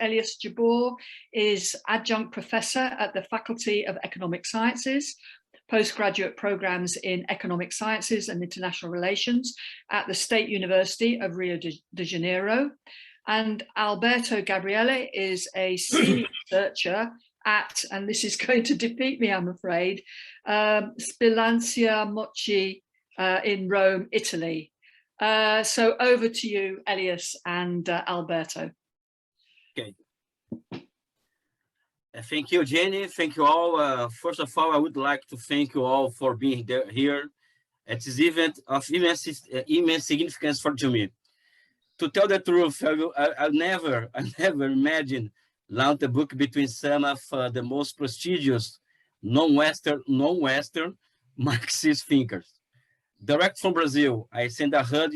Elias Jabbour is Adjunct Professor at the Faculty of Economic Sciences, Postgraduate Programs in Economic Sciences and International Relations at the State University of Rio de Janeiro. And Alberto Gabriele is a senior researcher at, and this is going to defeat me, I'm afraid, Spillanzia Mochi in Rome, Italy. So over to you, Elias and Alberto. Okay. Thank you, Jenny. Thank you all. First of all, I would like to thank you all for being here at this event of immense significance to me. To tell the truth, I never imagined launch a book between some of the most prestigious non-Western Marxist thinkers. Direct from Brazil, I send a hug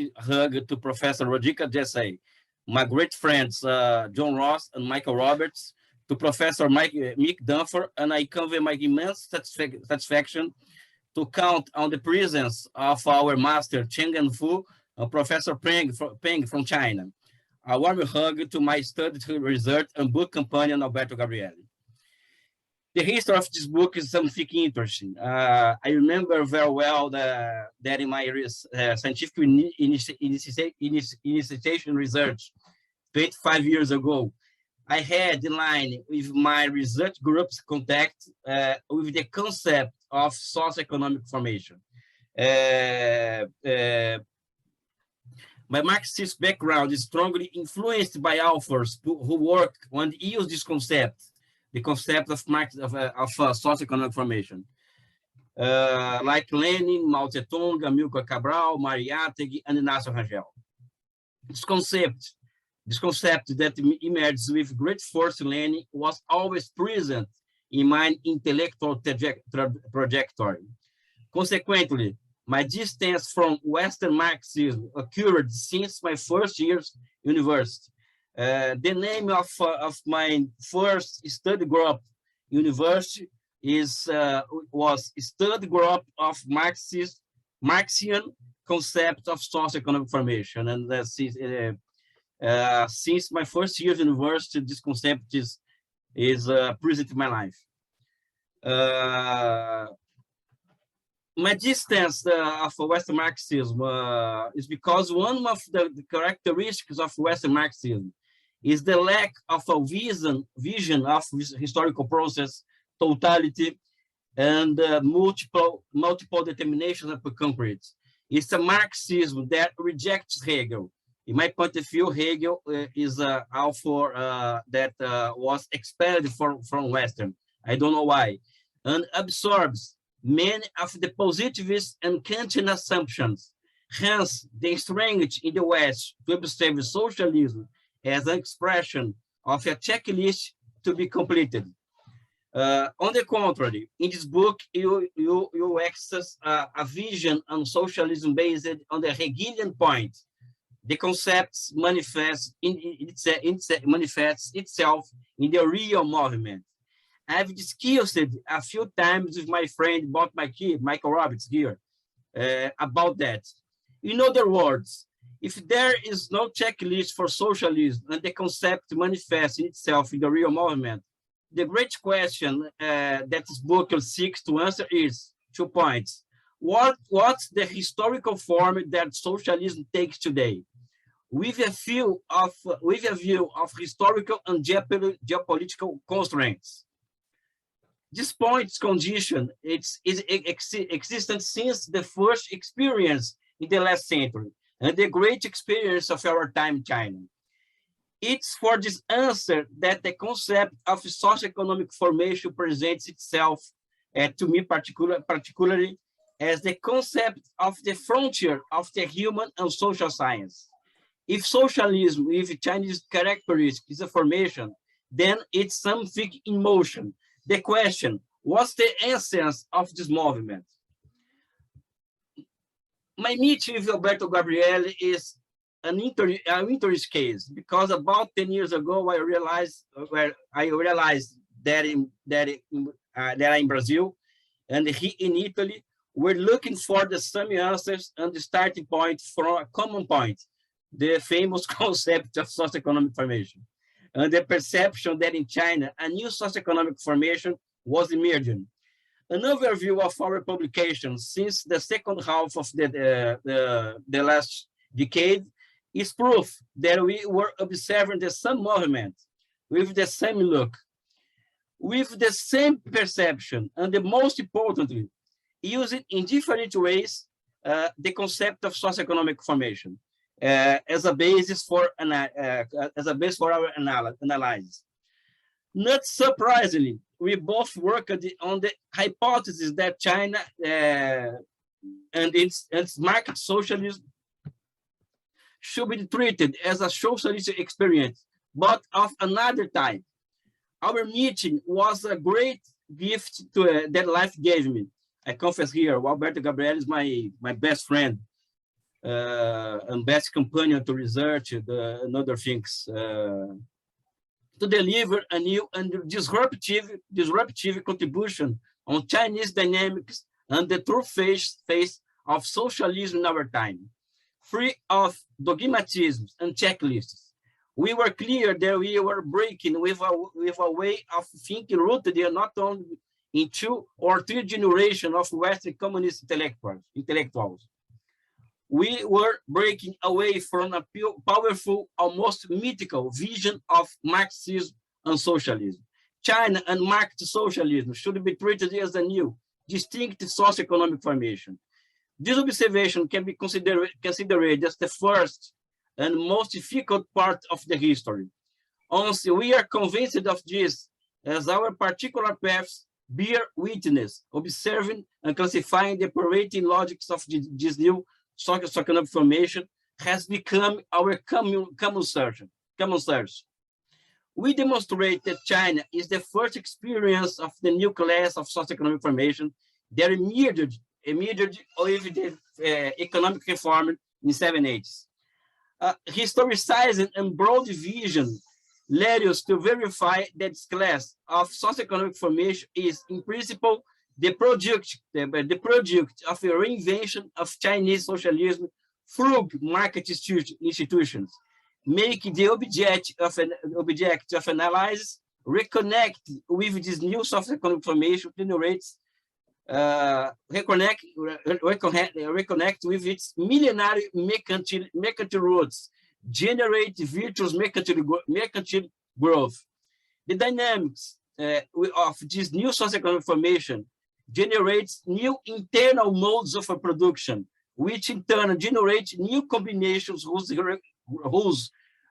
to Professor Rodica Jessay, my great friends John Ross and Michael Roberts, to Professor Mick Dunfer, and I convey my immense satisfaction to count on the presence of our master Cheng Fu and Professor Peng from China. A warm hug to my study research and book companion Alberto Gabriele. The history of this book is something interesting. I remember very well that in my scientific initiation research 25 years ago, I had in line with my research group's contact with the concept of socioeconomic formation. My Marxist background is strongly influenced by authors who work on the use this concept, the concept of socioeconomic formation, like Lenin, Mao Zedong, Amilcar Cabral, Mariátegui, and Inácio Rangel. This concept that emerged with great force in Lenin was always present in my intellectual trajectory. Consequently, my distance from Western Marxism occurred since my first year's university. The name of my first study group university was Study Group of Marxian Concept of Socioeconomic Formation, and since my first year of university, this concept is present in my life. My distance of Western Marxism is because one of the characteristics of Western Marxism is the lack of a vision of historical process, totality, and multiple determinations of the concrete. It's a Marxism that rejects Hegel. In my point of view, Hegel is an author that was expelled from Western. I don't know why, and absorbs many of the positivist and Kantian assumptions. Hence, the strength in the West to observe socialism as an expression of a checklist to be completed. On the contrary, in this book, you access a vision on socialism based on the Hegelian point. The concepts manifests itself in the real movement. I've discussed it a few times with my friend, Michael Roberts here, about that. In other words, if there is no checklist for socialism and the concept manifests itself in the real movement, the great question that this book seeks to answer is 2 points. What's the historical form that socialism takes today? With a view of historical and geopolitical constraints. This point's condition is existent since the first experience in the last century and the great experience of our time in China. It's for this answer that the concept of socioeconomic formation presents itself to me particularly as the concept of the frontier of the human and social science. If socialism with Chinese characteristics is a formation, then it's something in motion. The question, what's the essence of this movement? My meeting with Alberto Gabriele is an interest case because about 10 years ago, I realized that I'm in Brazil and he in Italy were looking for the same answers and the starting point from a common point, the famous concept of socioeconomic formation. and the perception that in China, a new socioeconomic formation was emerging. An overview of our publications since the second half of the last decade is proof that we were observing the same movement with the same look, with the same perception, and the most importantly, using in different ways the concept of socioeconomic formation as a basis for our analysis. Not surprisingly, we both worked on the hypothesis that China and its market socialism should be treated as a socialist experience, but of another type. Our meeting was a great gift that life gave me. I confess here, Alberto Gabriel is my best friend and best companion to research and other things. To deliver a new and disruptive contribution on Chinese dynamics and the true face of socialism in our time, free of dogmatisms and checklists. We were clear that we were breaking with a way of thinking rooted not only in 2 or 3 generations of Western communist intellectuals. We were breaking away from a powerful, almost mythical vision of Marxism and socialism. China and market socialism should be treated as a new, distinct socioeconomic formation. This observation can be considered as the first and most difficult part of the history. Once we are convinced of this, as our particular paths bear witness, observing and classifying the operating logics of this new socioeconomic formation has become our common search. We demonstrate that China is the first experience of the new class of socioeconomic formation that emerged with the economic reform in the 1970s. Historicizing and broad vision led us to verify that this class of socioeconomic formation is, in principle, the product of a reinvention of Chinese socialism through market institutions, make the object of analysis reconnect with this new socioeconomic formation, generates reconnect with its millenary mercantile roots, generate virtuous mercantile growth. The dynamics of this new socioeconomic formation generates new internal modes of production, which in turn generate new combinations whose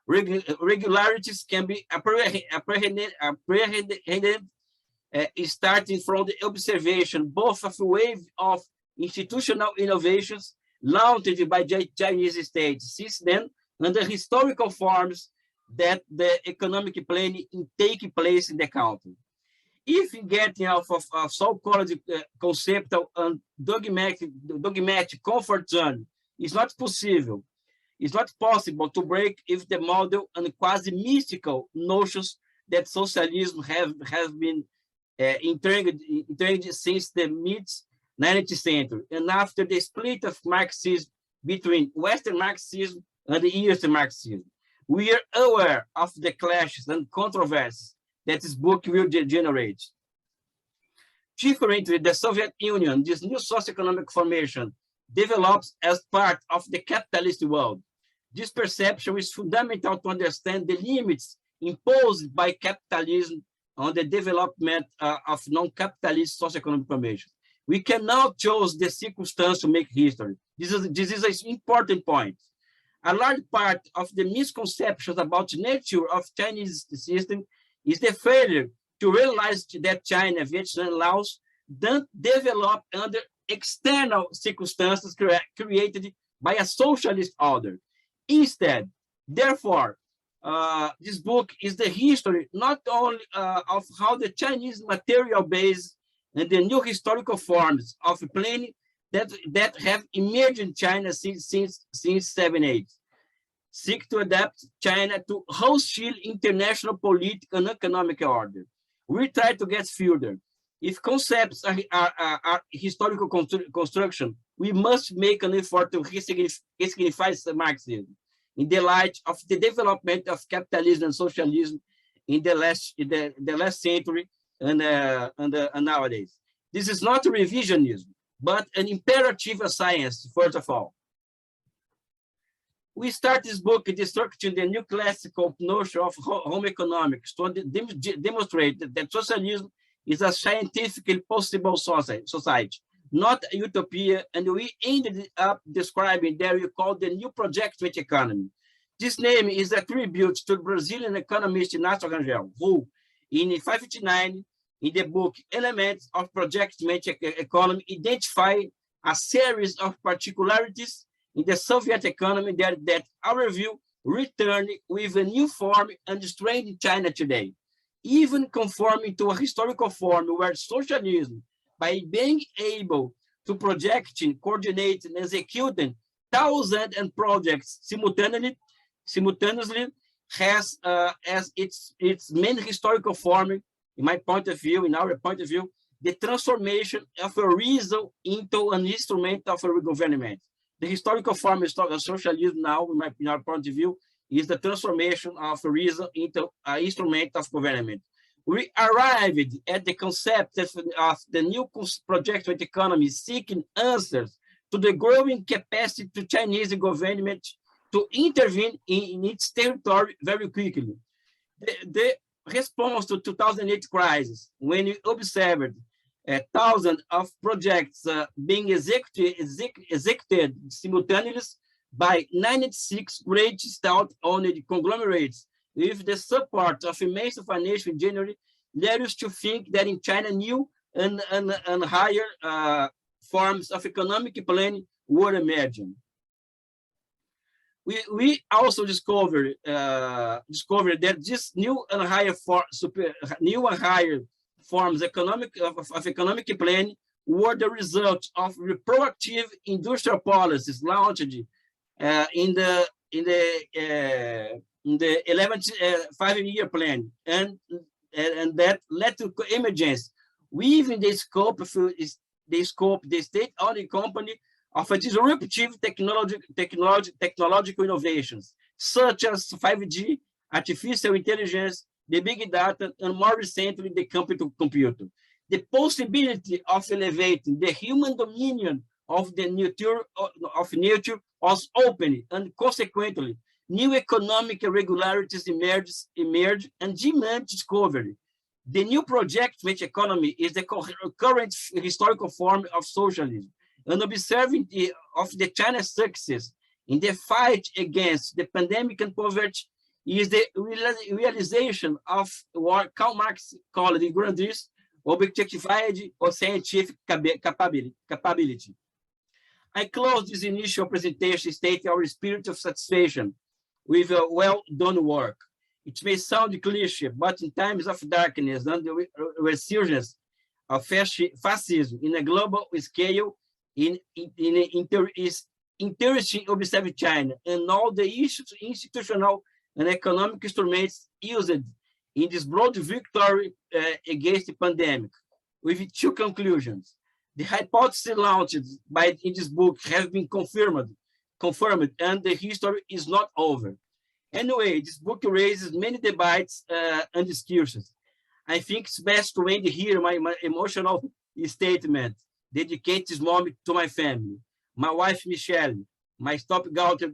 regularities can be apprehended starting from the observation both of a wave of institutional innovations launched by Chinese states since then, and the historical forms that the economic planning take place in the country. If getting out of so-called conceptual and dogmatic comfort zone is not possible, it's not possible to break with the model and quasi-mystical notions that socialism have been entrenched since the mid-19th century, and after the split of Marxism between Western Marxism and Eastern Marxism. We are aware of the clashes and controversies that this book will generate. Differently, the Soviet Union, this new socioeconomic formation, develops as part of the capitalist world. This perception is fundamental to understand the limits imposed by capitalism on the development of non-capitalist socioeconomic formation. We cannot choose the circumstance to make history. This is an important point. A large part of the misconceptions about the nature of Chinese system is the failure to realize that China, Vietnam, Laos don't develop under external circumstances created by a socialist order. Instead, therefore, this book is the history not only of how the Chinese material base and the new historical forms of planning that have emerged in China since 1978, seek to adapt China to hostile international political and economic order. We try to get further. If concepts are historical construction, we must make an effort to resignificate Marxism in the light of the development of capitalism and socialism in the last century and nowadays. This is not revisionism, but an imperative of science, first of all. We start this book destructing the new classical notion of home economics to demonstrate that socialism is a scientifically possible society, not a utopia, and we ended up describing that we call the new project-based economy. This name is a tribute to the Brazilian economist Elias Jabbour, who, in 1959, in the book Elements of Project-based Economy, identified a series of particularities in the Soviet economy that our view returned with a new form and strained in China today, even conforming to a historical form where socialism, by being able to project, coordinate, and execute thousands of projects simultaneously has as its main historical form, in my point of view, in our point of view, the transformation of a reason into an instrument of a government. The historical form of socialism now, in our point of view, is the transformation of a reason into an instrument of government. We arrived at the concept of the new project-based economy seeking answers to the growing capacity to Chinese government to intervene in its territory very quickly. The response to 2008 crisis, when we observed thousands of projects being executed simultaneously by 96 great state-owned conglomerates, with the support of immense financial engineering, led us to think that in China, new and higher forms of economic planning were emerging. We also discovered that this new and higher forms of economic planning were the result of proactive industrial policies launched in the 11th five-year plan, and that led to emergence within the scope of the state-owned company of a disruptive technological innovations, such as 5G, artificial intelligence, the big data, and more recently, the computer. The possibility of elevating the human dominion of the nature was open, and consequently, new economic irregularities emerged and demand discovery. The new project-based economy is the current historical form of socialism, and observing of the China's success in the fight against the pandemic and poverty is the realization of what Karl Marx called the grandeur, objectified or scientific capability. I close this initial presentation stating our spirit of satisfaction with a well-done work. It may sound cliche, but in times of darkness and the resurgence of fascism in a global scale, is interesting observe China and all the institutional and economic instruments used in this broad victory against the pandemic, with two conclusions. The hypothesis launched in this book has been confirmed, and the history is not over. Anyway, this book raises many debates and discussions. I think it's best to end here my emotional statement. Dedicate this moment to my family, my wife Michelle, my stepdaughter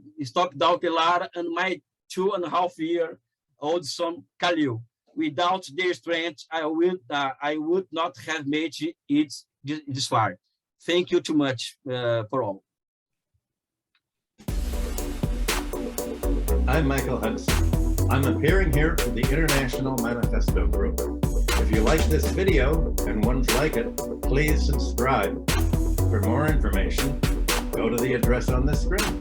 Lara, and my 2.5-year-old son Khalil. Without their strength, I would not have made it this far. Thank you too much for all. I'm Michael Hudson. I'm appearing here for the International Manifesto Group. If you like this video and ones like it, please subscribe. For more information, go to the address on the screen.